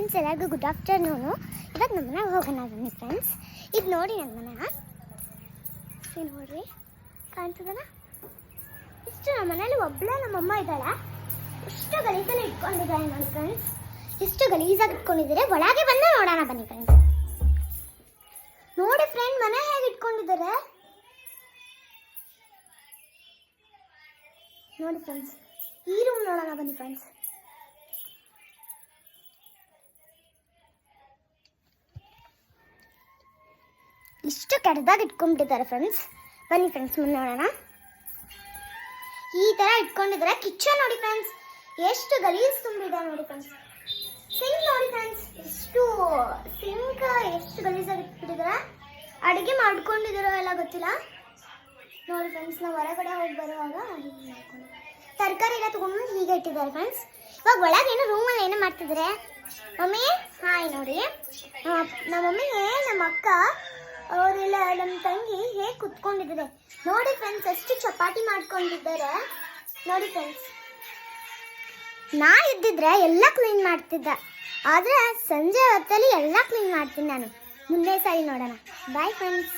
Friends, ಎಲ್ಲರಿಗೂ good afternoon. ಇವತ್ತು ನಮ್ಮ ಮನೆಗೆ ಹೋಗೋಣ ಬನ್ನಿ ಫ್ರೆಂಡ್ಸ್. ಇದು ನೋಡಿ ನನ್ನ ಮನೆ ನೋಡ್ರಿ, ಕಾಣ್ತದನ? ಇಷ್ಟು ನಮ್ಮ ಮನೇಲಿ ಒಬ್ಬಳೆ ನಮ್ಮಮ್ಮ ಇದ್ದಾಳೆ. ಇಷ್ಟು ಗಲೀಜಲ್ಲಿ ಇಟ್ಕೊಂಡಿದ್ದಾರೆ ನೋಡಿ ಫ್ರೆಂಡ್ಸ್, ಎಷ್ಟು ಗಲೀಜಾಗಿ ಇಟ್ಕೊಂಡಿದ್ದಾರೆ. ಒಳಗೆ ಬಂದ ನೋಡೋಣ ಬನ್ನಿ ಫ್ರೆಂಡ್ಸ್. ನೋಡಿ ಫ್ರೆಂಡ್, ಮನೆ ಹೇಗೆ ಇಟ್ಕೊಂಡಿದ್ದಾರೆ ನೋಡಿ ಫ್ರೆಂಡ್ಸ್. ಈ ರೂಮ್ ನೋಡೋಣ ಬನ್ನಿ ಫ್ರೆಂಡ್ಸ್. ಇಷ್ಟು ಕೆಟ್ಟದಾಗಿ ಇಟ್ಕೊಂಡ್ಬಿಟ್ಟಿದ್ದಾರೆ ಫ್ರೆಂಡ್ಸ್. ಬನ್ನಿ ಫ್ರೆಂಡ್ಸ್, ಮುಂದೆ ನೋಡೋಣ. ಈ ತರ ಇಟ್ಕೊಂಡಿದ್ದಾರೆ. ಕಿಚನ್ ನೋಡಿ ಫ್ರೆಂಡ್ಸ್, ಎಷ್ಟು ಗಲೀಜ್ ತುಂಬಿದೆ ನೋಡಿ ಫ್ರೆಂಡ್ಸ್. ಸಿಂಕ್ ನೋಡಿ ಫ್ರೆಂಡ್ಸ್, ಎಷ್ಟು ಗಲೀಜಾಗಿ ಇಟ್ಬಿಟ್ಟಿದ್ದಾರೆ. ಅಡುಗೆ ಮಾಡ್ಕೊಂಡಿದ್ದಾರೋ ಎಲ್ಲ ಗೊತ್ತಿಲ್ಲ ನೋಡಿ ಫ್ರೆಂಡ್ಸ್. ನಾವು ಹೊರಗಡೆ ಹೋಗಿ ಬರುವಾಗ ತರಕಾರಿ ಎಲ್ಲ ತಗೊಂಡು ಹೀಗೆ ಇಟ್ಟಿದ್ದಾರೆ ಫ್ರೆಂಡ್ಸ್. ಇವಾಗ ಒಳಗೆ ಏನೋ ರೂಮಲ್ಲಿ ಏನೋ ಮಾಡ್ತಿದ್ದಾರೆ ಮಮ್ಮಿ. ಹಾಯ್ ನೋಡಿ, ನಮ್ಮ ಮಮ್ಮಿಗೆ ನಮ್ಮ ಅಕ್ಕ ಅವರೆಲ್ಲ ನಮ್ಮ ತಂಗಿ ಹೇಗೆ ಕುತ್ಕೊಂಡಿದ್ದಾರೆ ನೋಡಿ ಫ್ರೆಂಡ್ಸ್. ಎಷ್ಟು ಚಪಾತಿ ಮಾಡ್ಕೊಂಡಿದ್ದಾರೆ ನೋಡಿ ಫ್ರೆಂಡ್ಸ್. ನಾ ಇದ್ದಿದ್ರೆ ಎಲ್ಲ ಕ್ಲೀನ್ ಮಾಡ್ತಿದ್ದೆ, ಆದರೆ ಸಂಜೆ ಹೊತ್ತಲ್ಲಿ ಎಲ್ಲ ಕ್ಲೀನ್ ಮಾಡ್ತೀನಿ ನಾನು. ಮುಂದೆ ಸರಿ ನೋಡೋಣ. Bye friends.